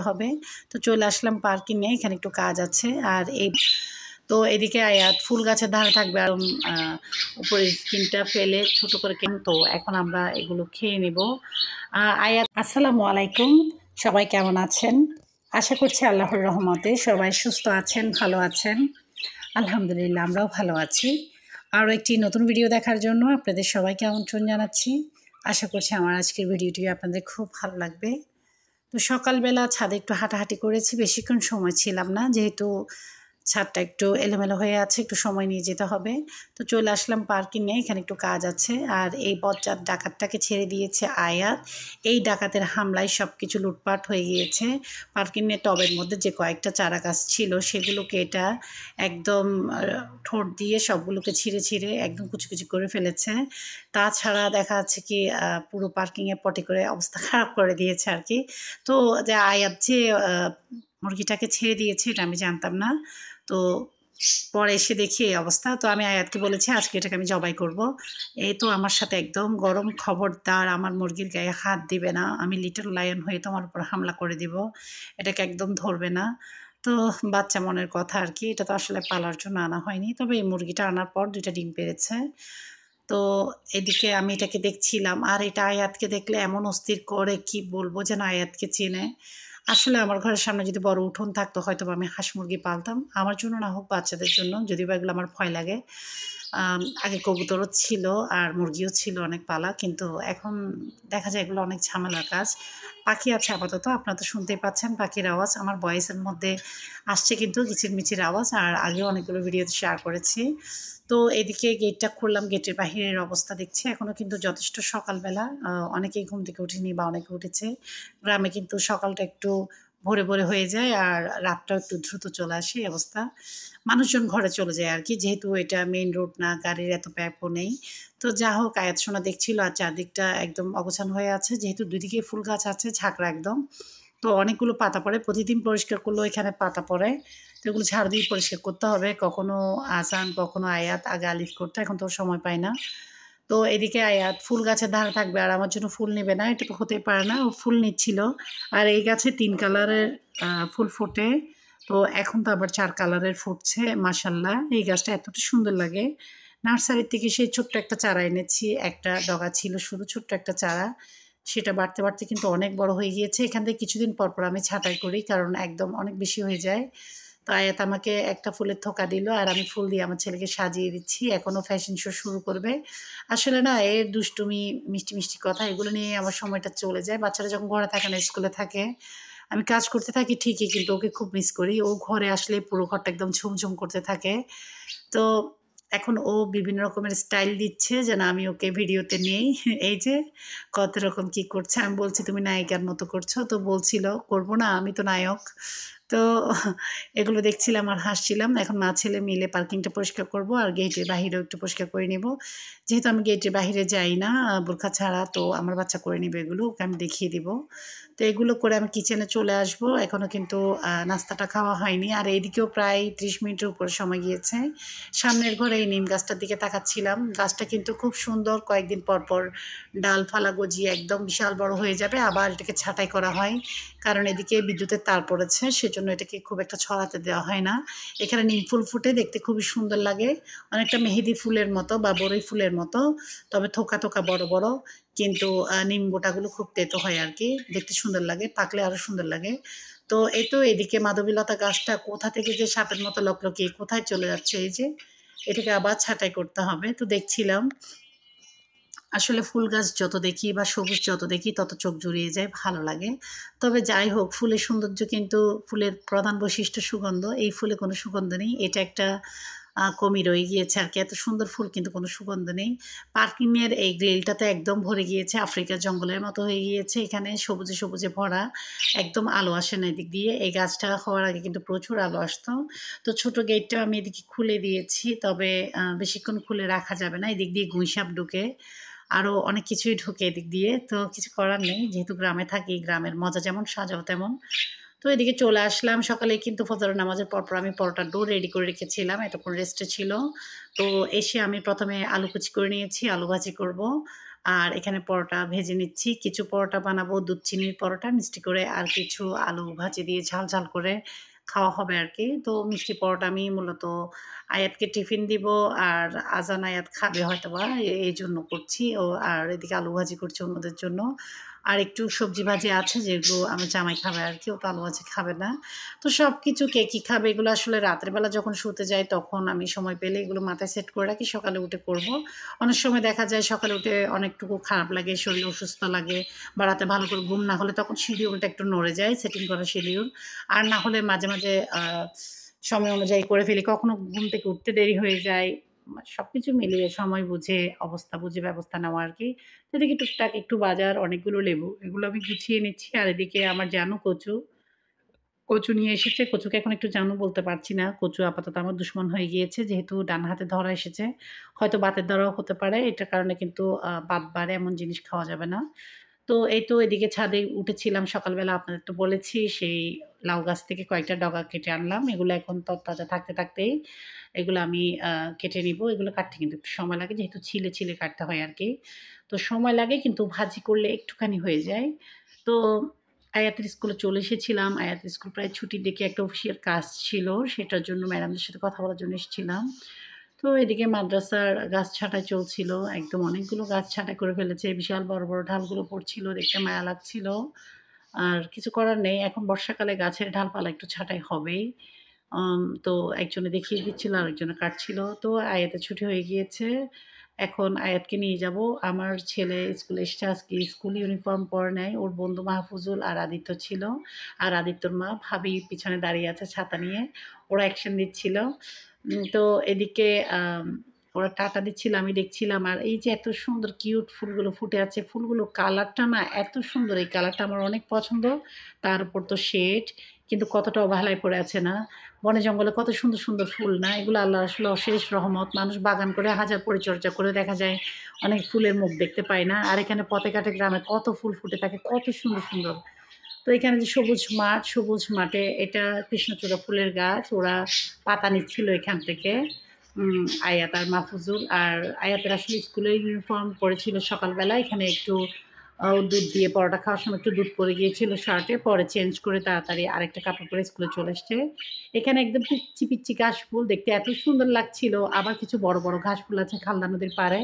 হবে। তো চলে আসলাম পার্কিংয়ে, এখানে একটু কাজ আছে। আর এই তো এদিকে আয়াত ফুল গাছের ধারে থাকবে আর উপরে স্কিনটা ফেলে ছোট করে তো এখন আমরা এগুলো খেয়ে নেব। আয়াত, আসসালামু আলাইকুম, সবাই কেমন আছেন? আশা করছি আল্লাহর রহমতে সবাই সুস্থ আছেন, ভালো আছেন। আলহামদুলিল্লাহ, আমরাও ভালো আছি। আরও একটি নতুন ভিডিও দেখার জন্য আপনাদের সবাইকে আমন্ত্রণ জানাচ্ছি। আশা করছি আমার আজকের ভিডিওটি আপনাদের খুব ভালো লাগবে। তো সকালবেলা ছাদে একটু হাঁটাহাঁটি করেছি, বেশিক্ষণ সময় ছিলাম না, যেহেতু ছাদটা একটু এলোমেলো হয়ে আছে, একটু সময় নিয়ে যেতে হবে। তো চলে আসলাম পার্কিংয়ে, এখানে একটু কাজ আছে। আর এই বজ্জাত ডাকাতটাকে ছেড়ে দিয়েছে আয়াত। এই ডাকাতের হামলায় সব কিছু লুটপাট হয়ে গিয়েছে। পার্কিংয়ের টবের মধ্যে যে কয়েকটা চারা গাছ ছিল সেগুলোকে এটা একদম ঠোঁট দিয়ে সবগুলোকে ছিঁড়ে ছিঁড়ে একদম কুচি কুচি করে ফেলেছে। তাছাড়া দেখা যাচ্ছে কি পুরো পার্কিংয়ে পটি করে অবস্থা খারাপ করে দিয়েছে আর কি। তো যে আয়াত যে মুরগিটাকে ছেড়ে দিয়েছে এটা আমি জানতাম না। তো পরে এসে দেখি এই অবস্থা। তো আমি আয়াতকে বলেছি আজকে এটাকে আমি জবাই করব। এই তো আমার সাথে একদম গরম, খবরদার আমার মুরগির গায়ে হাত দিবে না, আমি লিটল লায়ন হয়ে তোমার উপর হামলা করে দিব, এটাকে একদম ধরবে না। তো বাচ্চা মনের কথা আর কি, এটা তো আসলে পালার জন্য আনা হয়নি। তবে এই মুরগিটা আনার পর 2টা ডিম পেড়েছে। তো এদিকে আমি এটাকে দেখছিলাম, আর এটা আয়াতকে দেখলে এমন অস্থির করে, কি বলবো, যেন আয়াতকে চেনে। আসলে আমার ঘরের সামনে যদি বড় উঠোন থাকতো হয়তো আমি হাঁস মুরগি পালতাম, আমার জন্য না হোক বাচ্চাদের জন্য, যদিও বা এগুলো আমার ভয় লাগে। আগে কবুতরও ছিল আর মুরগিও ছিল অনেক পালা, কিন্তু এখন দেখা যায় এগুলো অনেক ঝামেলার কাজ। পাখি আছে আপাতত, আপনারা তো শুনতেই পাচ্ছেন পাখির আওয়াজ, আমার ভয়েসের মধ্যে আসছে কিন্তু কিচিরমিচির আওয়াজ, আর আগেও অনেকগুলো ভিডিওতে শেয়ার করেছি। তো এদিকে গেটটা খুললাম, গেটের বাহিরের অবস্থা দেখছি। এখনও কিন্তু যথেষ্ট সকালবেলা, অনেকেই ঘুম থেকে উঠেনি বা অনেকে উঠেছে। গ্রামে কিন্তু সকালটা একটু ভোরে ভোরে হয়ে যায় আর রাতটাও একটু দ্রুত চলে আসে, এই অবস্থা। মানুষজন ঘরে চলে যায় আর কি, যেহেতু এটা মেইন রোড না, গাড়ির এত ব্যাপও নেই। তো যা হোক, আয়াত সোনা দেখছিল আর চারদিকটা একদম অগোছালো হয়ে আছে, যেহেতু দুদিকে ফুল গাছ আছে, ঝাঁকড়া একদম। তো অনেকগুলো পাতা পড়ে, প্রতিদিন পরিষ্কার করলেও এখানে পাতা পড়ে। তো এগুলো ঝাড়ু দিয়ে পরিষ্কার করতে হবে। কখনো আসান, কখনো আয়াত, আগে আলিফ করতে, এখন তো সময় পায় না। তো এদিকে আয়াত ফুল গাছের ধারে থাকবে আর আমার জন্য ফুল নেবে না, এটা তো হতেই পারে না। ও ফুল নিচ্ছিল। আর এই গাছে 3 কালারের ফুল ফোটে। তো এখন তো আবার 4 কালারের ফুটছে, মাশাল্লাহ। এই গাছটা এতটা সুন্দর লাগে। নার্সারির থেকে সেই ছোট্ট একটা চারা এনেছি, একটা ডগা ছিল শুধু, ছোট্ট একটা চারা। সেটা বাড়তে বাড়তে কিন্তু অনেক বড় হয়ে গিয়েছে। এখান থেকে কিছুদিন পর পর আমি ছাঁটাই করি, কারণ একদম অনেক বেশি হয়ে যায়। তো আয়াত আমাকে একটা ফুলের থোকা দিল আর আমি ফুল দিয়ে আমার ছেলেকে সাজিয়ে দিচ্ছি। এখনও ফ্যাশন শো শুরু করবে। আসলে না, এর দুষ্টুমি, মিষ্টি মিষ্টি কথা, এগুলো নিয়ে আমার সময়টা চলে যায়। বাচ্চারা যখন ঘরে থাকে না, স্কুলে থাকে, আমি কাজ করতে থাকি ঠিকই, কিন্তু ওকে খুব মিস করি। ও ঘরে আসলে পুরো ঘরটা একদম ঝুমঝুম করতে থাকে। তো এখন ও বিভিন্ন রকমের স্টাইল দিচ্ছে যেন আমি ওকে ভিডিওতে নেই। এই যে কত রকম কি করছে, আমি বলছি তুমি নায়িকার মতো করছো, তো বলছিল করবো না, আমি তো নায়ক। তো এগুলো দেখছিলাম আর হাসছিলাম। এখন মা ছেলে মিলে পার্কিংটা পরিষ্কার করব আর গেটের বাহিরেও একটু পরিষ্কার করে নেব। যেহেতু আমি গেটের বাহিরে যাই না বোরখা ছাড়া, তো আমার বাচ্চা করে নেবে এগুলো, ওকে আমি দেখিয়ে দিব। তো এগুলো করে আমি কিচেনে চলে আসব। এখনও কিন্তু নাস্তাটা খাওয়া হয়নি। আর এইদিকেও প্রায় 30 মিনিটের উপরে সময় গিয়েছে। সামনের ঘরে এই নিম গাছটার দিকে তাকাচ্ছিলাম। গাছটা কিন্তু খুব সুন্দর, কয়েকদিন পর পর ডালফালা গজিয়ে একদম বিশাল বড় হয়ে যাবে। আবার এটাকে ছাঁটাই করা হয়, কারণ এদিকে বিদ্যুতের তার পড়েছে, সেজন্য এটাকে খুব একটা ছড়াতে দেওয়া হয় না। এখানে নিম ফুল ফুটে, দেখতে খুবই সুন্দর লাগে, অনেকটা মেহেদি ফুলের মতো বা বরই ফুলের মতো, তবে থোকা থোকা বড় বড়। কিন্তু নিম গোটাগুলো খুব তেতো হয় আর কি, দেখতে সুন্দর লাগে, পাকলে আরও সুন্দর লাগে। তো এই তো এদিকে মাধবীলতা গাছটা কোথা থেকে যে সাপের মতো লকলকিয়ে কোথায় চলে যাচ্ছে, এই যে এটাকে আবার ছাঁটাই করতে হবে। তো দেখছিলাম, আসলে ফুল গাছ যত দেখি বা সবুজ যত দেখি তত চোখ জুড়িয়ে যায়, ভালো লাগে। তবে যাই হোক, ফুলের সৌন্দর্য কিন্তু, ফুলের প্রধান বৈশিষ্ট্য সুগন্ধ, এই ফুলে কোনো সুগন্ধ নেই, এটা একটা কমি রয়ে গিয়েছে আর কি। এত সুন্দর ফুল কিন্তু কোনো সুগন্ধ নেই। পার্কিংয়ের এই গ্রিলটাতে একদম ভরে গিয়েছে, আফ্রিকার জঙ্গলের মতো হয়ে গিয়েছে, এখানে সবুজে সবুজে ভরা, একদম আলো আসে না এদিক দিয়ে। এই গাছটা হওয়ার আগে কিন্তু প্রচুর আলো আসতো। তো ছোট গেটটা আমি এদিকে খুলে দিয়েছি, তবে বেশিক্ষণ খুলে রাখা যাবে না, এদিক দিয়ে গুইসাপ ঢুকে, আরও অনেক কিছুই ঢোকে এদিক দিয়ে। তো কিছু করার নেই, যেহেতু গ্রামে থাকি, গ্রামের মজা যেমন সাজাও তেমন। তো এদিকে চলে আসলাম। সকালে কিন্তু ফজরের নামাজের পরপর আমি পরোটার ডো রেডি করে রেখেছিলাম, এতক্ষণ রেস্টে ছিল। তো এসে আমি প্রথমে আলু কুচি করে নিয়েছি, আলু ভাজি করব। আর এখানে পরোটা ভেজে নিচ্ছি। কিছু পরোটা বানাবো দুধ চিনির পরোটা মিষ্টি করে, আর কিছু আলু ভাজি দিয়ে ঝাল ঝাল করে খাওয়া হবে আর কি। তো মিষ্টি পরোটা আমি মূলত আয়াতকে টিফিন দিব, আর আজান আয়াত খাবে হয়তোবা, এই জন্য করছি। আর এদিকে আলু ভাজি করছি অন্যদের জন্য। আর একটু সবজি ভাজি আছে যেগুলো আমার জামাই খাবে আর কি, ও তো আলু ভাজি খাবে না। তো সব কিছু কে কী খাবে এগুলো আসলে রাতের বেলা যখন শুতে যাই তখন আমি সময় পেলে এগুলো মাথায় সেট করে রাখি, সকালে উঠে করব। অনেক সময় দেখা যায় সকালে উঠে অনেকটুকু খারাপ লাগে, শরীর অসুস্থ লাগে, বা রাতে ভালো করে ঘুম না হলে তখন শিডিউলটা একটু নড়ে যায়, সেটিং করা শিডিউল। আর না হলে মাঝে মাঝে সময় অনুযায়ী করে ফেলি, কখনো ঘুম থেকে উঠতে দেরি হয়ে যায়। সবকিছু মিলিয়ে সময় বুঝে, অবস্থা বুঝে ব্যবস্থা নেওয়া আর কি। তো এদিকে টুকটাক একটু বাজার, অনেকগুলো লেবু, এগুলো আমি গুছিয়ে নিচ্ছি। আর এদিকে আমার জানু কচু, কচু নিয়ে এসেছে। কচুকে এখন একটু জানু বলতে পারছি না। কচু আপাতত আমার দুশমন হয়ে গিয়েছে। যেহেতু ডান হাতে ধরা এসেছে। হয়তো বাতের ধরাও হতে পারে। এটার কারণে কিন্তু বাত বাড়ে, এমন জিনিস খাওয়া যাবে না। তো এই তো এদিকে ছাদে উঠেছিলাম সকালবেলা, আপনাদের তো বলেছি। সেই লাউ গাছ থেকে কয়েকটা ডগা কেটে আনলাম। এগুলো এখন তরতাজা থাকতে থাকতেই এগুলো আমি কেটে নিব। এগুলো কাটতে কিন্তু একটু সময় লাগে, যেহেতু ছিলে ছিলে কাটতে হয় আর কি। তো সময় লাগে, কিন্তু ভাজি করলে একটুখানি হয়ে যায়। তো আয়াতের স্কুলে চলে এসেছিলাম। আয়াতের স্কুল প্রায় ছুটি দেখে একটা অফিসিয়াল কাজ ছিল, সেটার জন্য ম্যাডামদের সাথে কথা বলার জন্য এসেছিলাম। তো এদিকে মাদ্রাসার গাছ ছাঁটাই চলছিল। একদম অনেকগুলো গাছ ছাঁটাই করে ফেলেছে। বিশাল বড় বড় ঢালগুলো পড়ছিল, দেখতে মায়া লাগছিল। আর কিছু করার নেই, এখন বর্ষাকালে গাছের ডালপালা একটু ছাঁটাই হবেই। তো একজনে দেখিয়ে দিচ্ছিল, আরেকজনে কাটছিল। তো আয়াতের ছুটি হয়ে গিয়েছে। এখন আয়াতকে নিয়ে যাব। আমার ছেলে স্কুলে এসেছে, আজকে স্কুল ইউনিফর্ম পরে নাই। ওর বন্ধু মাহফুজুল আর আদিত্য ছিল। আর আদিত্যর মা ভাবি পিছনে দাঁড়িয়ে আছে ছাতা নিয়ে। ওরা অ্যাকশন দিচ্ছিল। তো এদিকে আম ওরা টাটা দিচ্ছিল, আমি দেখছিলাম। আর এই যে এত সুন্দর কিউট ফুলগুলো ফুটে আছে, ফুলগুলোর কালারটা না এত সুন্দর, এই কালারটা আমার অনেক পছন্দ। তার উপর তো শেড, কিন্তু কতটা অবহেলায় পড়ে আছে না? বনে জঙ্গলে কত সুন্দর সুন্দর ফুল না? এগুলো আল্লাহর আসলে অশেষ রহমত। মানুষ বাগান করে হাজার পরিচর্যা করে দেখা যায় অনেক ফুলের মুখ দেখতে পায় না। আর এখানে পথে ঘাটে গ্রামে কত ফুল ফুটে থাকে, কত সুন্দর সুন্দর। তো এখানে যে সবুজ মাঠ, সবুজ মাঠে এটা কৃষ্ণচূড়া ফুলের গাছ। ওরা পাতা নিচ্ছিল এখান থেকে। আয়াত আর মাহফুজুল। আর আয়াতের আসলে স্কুলের ইউনিফর্ম পরেছিল সকালবেলা। এখানে একটু দুধ দিয়ে পরোটা খাওয়ার সময় একটু দুধ পড়ে গিয়েছিল শার্টে। পরে চেঞ্জ করে তাড়াতাড়ি আরেকটা কাপড় পরে স্কুলে চলে এসছে। এখানে একদম পিচ্চি পিচ্চি ঘাসফুল, দেখতে এত সুন্দর লাগছিল। আবার কিছু বড় বড় ঘাসফুল আছে খালদা নদীর পাড়ে।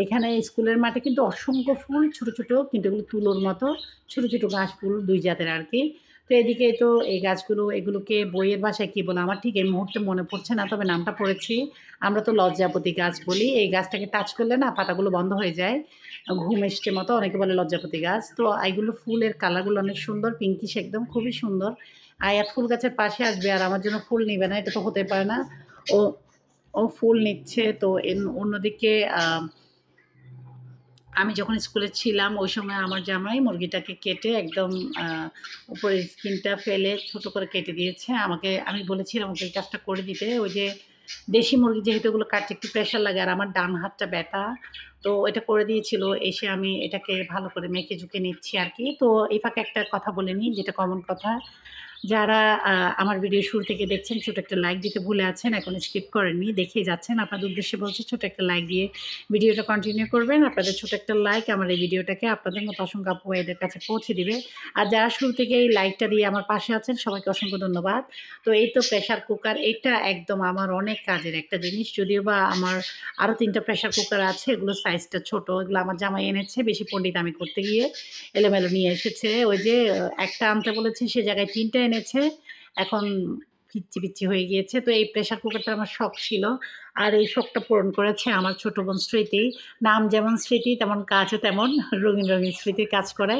এখানে স্কুলের মাঠে কিন্তু অসংখ্য ফুল, ছোট ছোট, কিন্তু এগুলো তুলোর মতো ছোট ছোট ঘাসফুল, ২ জাতের আর কি। তো এদিকে তো এই গাছগুলো, এগুলোকে বইয়ের ভাষায় কী বলে আমার ঠিক এই মুহূর্তে মনে পড়ছে না, তবে নামটা পড়েছি। আমরা তো লজ্জাপতি গাছ বলি। এই গাছটাকে টাচ করলে না পাতাগুলো বন্ধ হয়ে যায়, ঘুম এসছে মতো, অনেকে বলে লজ্জাপতি গাছ। তো এইগুলো ফুলের কালারগুলো অনেক সুন্দর, পিঙ্কিশ একদম, খুবই সুন্দর। আয়াত ফুল গাছের পাশে আসবে আর আমার জন্য ফুল নিবে না, এটা তো হতে পারে না। ও ও ফুল নিচ্ছে। তো অন্যদিকে আমি যখন স্কুলে ছিলাম ওই সময় আমার জামাই মুরগিটাকে কেটে একদম উপরের স্কিনটা ফেলে ছোট করে কেটে দিয়েছে আমাকে। আমি বলেছিলাম ওকে এই কাজটা করে দিতে। ওই যে দেশি মুরগি যেহেতু এগুলো কাটতে একটু প্রেশার লাগে, আর আমার ডান হাতটা ব্যথা, তো এটা করে দিয়েছিল। এসে আমি এটাকে ভালো করে মেখে ঝুঁকে নিচ্ছি আর কি। তো এই ফাঁকে একটা কথা বলে নিই, যেটা কমন কথা। যারা আমার ভিডিও শুরু থেকে দেখছেন, ছোট একটা লাইক দিতে ভুলে আছেন, এখন স্কিপ করেননি, দেখেই যাচ্ছেন, আপনাদের উদ্দেশ্যে বলছি ছোট একটা লাইক দিয়ে ভিডিওটা কন্টিনিউ করবেন। আপনাদের ছোট একটা লাইক আমার এই ভিডিওটাকে আপনাদের মতো অসংখ্য আপু ভাইদের কাছে পৌঁছে দিবে। আর যারা শুরু থেকে এই লাইকটা দিয়ে আমার পাশে আছেন, সবাইকে অসংখ্য ধন্যবাদ। তো এই তো প্রেশার কুকার, এটা একদম আমার অনেক কাজের একটা জিনিস। যদিও বা আমার আরও ৩টা প্রেশার কুকার আছে, এগুলো সাইজটা ছোট। এগুলো আমার জামাই এনেছে, বেশি পণ্ডিত আমি করতে গিয়ে এলোমেলো নিয়ে এসেছে। ওই যে একটা আনতে বলেছি, সে জায়গায় ৩টা এনেছে। এখন পিচ্চি পিচ্চি হয়ে গিয়েছে। তো এই প্রেশার কুকারটা আমার শখ ছিল। আর এই শখটা পূরণ করেছে আমার ছোট বোন স্মৃতি। নাম যেমন স্মৃতি, তেমন কাজও তেমন রঙিন রঙিন স্মৃতির কাজ করে।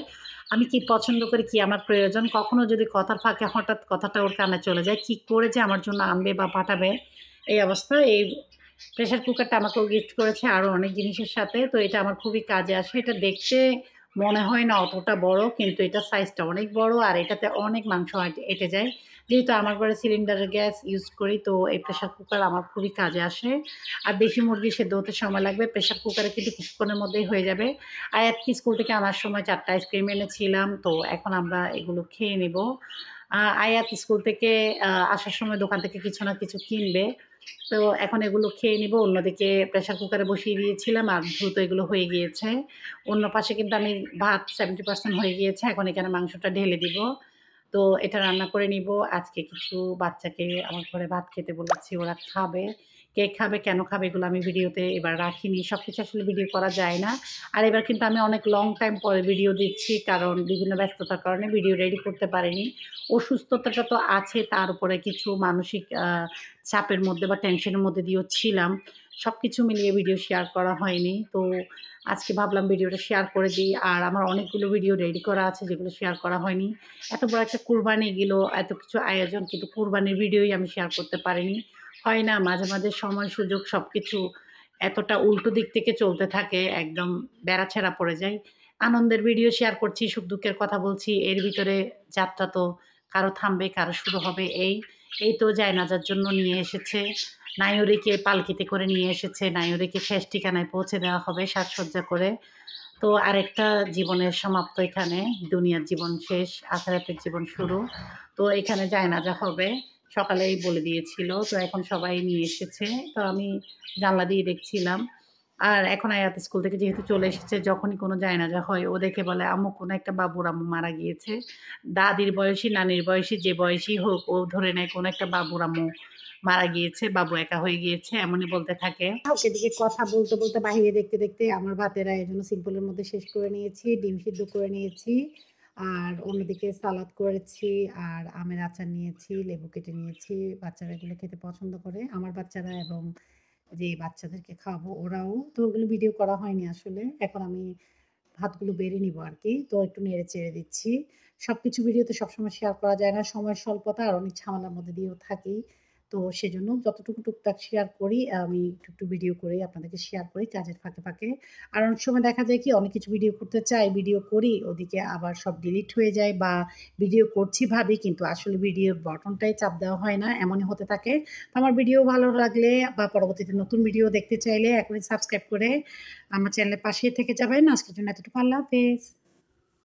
আমি কি পছন্দ করি, কি আমার প্রয়োজন, কখনো যদি কথার ফাঁকে হঠাৎ কথাটা ওর কানে চলে যায়, কি করে যে আমার জন্য আনবে বা পাঠাবে, এই অবস্থা। এই প্রেশার কুকারটা আমাকেও গিফট করেছে আরও অনেক জিনিসের সাথে। তো এটা আমার খুবই কাজে আসে। এটা দেখতে মনে হয় না অতটা বড়, কিন্তু এটা সাইজটা অনেক বড়, আর এটাতে অনেক মাংস এঁটে যায়। যেহেতু আমার ঘরে সিলিন্ডারের গ্যাস ইউজ করি, তো এই প্রেশার কুকার আমার খুবই কাজে আসে। আর দেশি মুরগি সেদ্ধ হতে সময় লাগবে, প্রেশার কুকারে কিন্তু কিছুক্ষণের মধ্যেই হয়ে যাবে। আয়াতকে স্কুল থেকে আনার সময় 4টা আইসক্রিম এনেছিলাম, তো এখন আমরা এগুলো খেয়ে নেব। আয়াত স্কুল থেকে আসার সময় দোকান থেকে কিছু না কিছু কিনবে। তো এখন এগুলো খেয়ে নিব। অন্যদিকে প্রেশার কুকারে বসিয়ে দিয়েছিলাম আর দ্রুত এগুলো হয়ে গিয়েছে। অন্য পাশে কিন্তু আমি ভাত 70% হয়ে গিয়েছে। এখন এখানে মাংসটা ঢেলে দিব। তো এটা রান্না করে নিব। আজকে কিছু বাচ্চাকে আমার ঘরে ভাত খেতে বলেছি, ওরা খাবে। কে খাবে, কেন খাবে এগুলো আমি ভিডিওতে এবার রাখিনি। সবকিছু আসলে ভিডিও করা যায় না। আর এবার কিন্তু আমি অনেক লং টাইম পরে ভিডিও দিচ্ছি, কারণ বিভিন্ন ব্যস্ততার কারণে ভিডিও রেডি করতে পারিনি। অসুস্থতাটা তো আছে, তার উপরে কিছু মানসিক চাপের মধ্যে বা টেনশনের মধ্যে দিয়েও ছিলাম। সবকিছু মিলিয়ে ভিডিও শেয়ার করা হয়নি। তো আজকে ভাবলাম ভিডিওটা শেয়ার করে দিই। আর আমার অনেকগুলো ভিডিও রেডি করা আছে যেগুলো শেয়ার করা হয়নি। এত বড় একটা কুরবানি গেল, এত কিছু আয়োজন, কিন্তু কুরবানির ভিডিওই আমি শেয়ার করতে পারিনি। হয় না মাঝে, মাঝে সময় সুযোগ সবকিছু এতটা উল্টো দিক থেকে চলতে থাকে, একদম বেড়াছেড়া পড়ে যায়। আনন্দের ভিডিও শেয়ার করছি, সুখ-দুঃখের কথা বলছি। এর ভিতরে যাত্রা তো কারো থামবে, কারো শুরু হবে। এই তো জায়নাজার জন্য নিয়ে এসেছে। নায়ুরীকে পালকিতে করে নিয়ে এসেছে। নায়ুরীকে শেষ ঠিকানায় পৌঁছে দেওয়া হবে সাজসজ্জা করে। তো আরেকটা জীবনের সমাপ্ত এখানে। দুনিয়ার জীবন শেষ, আখিরাতের জীবন শুরু। তো এখানে জায়নাজা হবে। সকালেই বলে দিয়েছিল। তো এখন সবাই নিয়ে এসেছে। তো আমি জানলা দিয়ে দেখছিলাম। আর এখন আয়াত স্কুল থেকে যেহেতু চলে এসেছে, যখনই কোনো জায়নাজা হয় ও দেখে বলে, "আম্মু কোনো একটা বাবুর আম্মু মারা গিয়েছে।" দাদির বয়সী, নানির বয়সী, যে বয়সী হোক ও ধরে নেয় কোনো একটা বাবুর আম্মু মারা গিয়েছে, বাবু একা হয়ে গিয়েছে, এমনই বলতে থাকে। এদিকে কথা বলতে, বলতে বাহিরে দেখতে, দেখতে আমার ভাতের আয়োজন সিম্পলের মধ্যে শেষ করে নিয়েছি। ডিম সিদ্ধ করে নিয়েছি। আর অন্যদিকে সালাদ করেছি আর আমের আচার নিয়েছি, লেবু কেটে নিয়েছি। বাচ্চারা এগুলো খেতে পছন্দ করে। আমার বাচ্চারা এবং যে বাচ্চাদেরকে খাওয়াবো ওরাও। তো ওগুলো ভিডিও করা হয়নি আসলে। এখন আমি ভাতগুলো বেড়ে নিব আরকি। তো একটু নেড়ে চেড়ে দিচ্ছি। সবকিছু ভিডিওতে সবসময় শেয়ার করা যায় না। সময়ের স্বল্পতা আর অনেক ঝামেলার মধ্যে দিয়েও থাকি। তো সেজন্য যতটুকু টুকটাক শেয়ার করি, আমি একটু, একটু ভিডিও করে আপনাদেরকে শেয়ার করি কাজের ফাঁকে, ফাঁকে। আর অনেক সময় দেখা যায় কি অনেক কিছু ভিডিও করতে চাই, ভিডিও করি, ওদিকে আবার সব ডিলিট হয়ে যায় বা ভিডিও করছি ভাবি কিন্তু আসলে ভিডিওর বাটনটাই চাপ দেওয়া হয় না, এমনই হতে থাকে। তো আমার ভিডিও ভালো লাগলে বা পরবর্তীতে নতুন ভিডিও দেখতে চাইলে এখনই সাবস্ক্রাইব করে আমার চ্যানেলের পাশেই থেকে যাবেন। আজকের জন্য এতটুকু। আল্লাহ হাফেজ।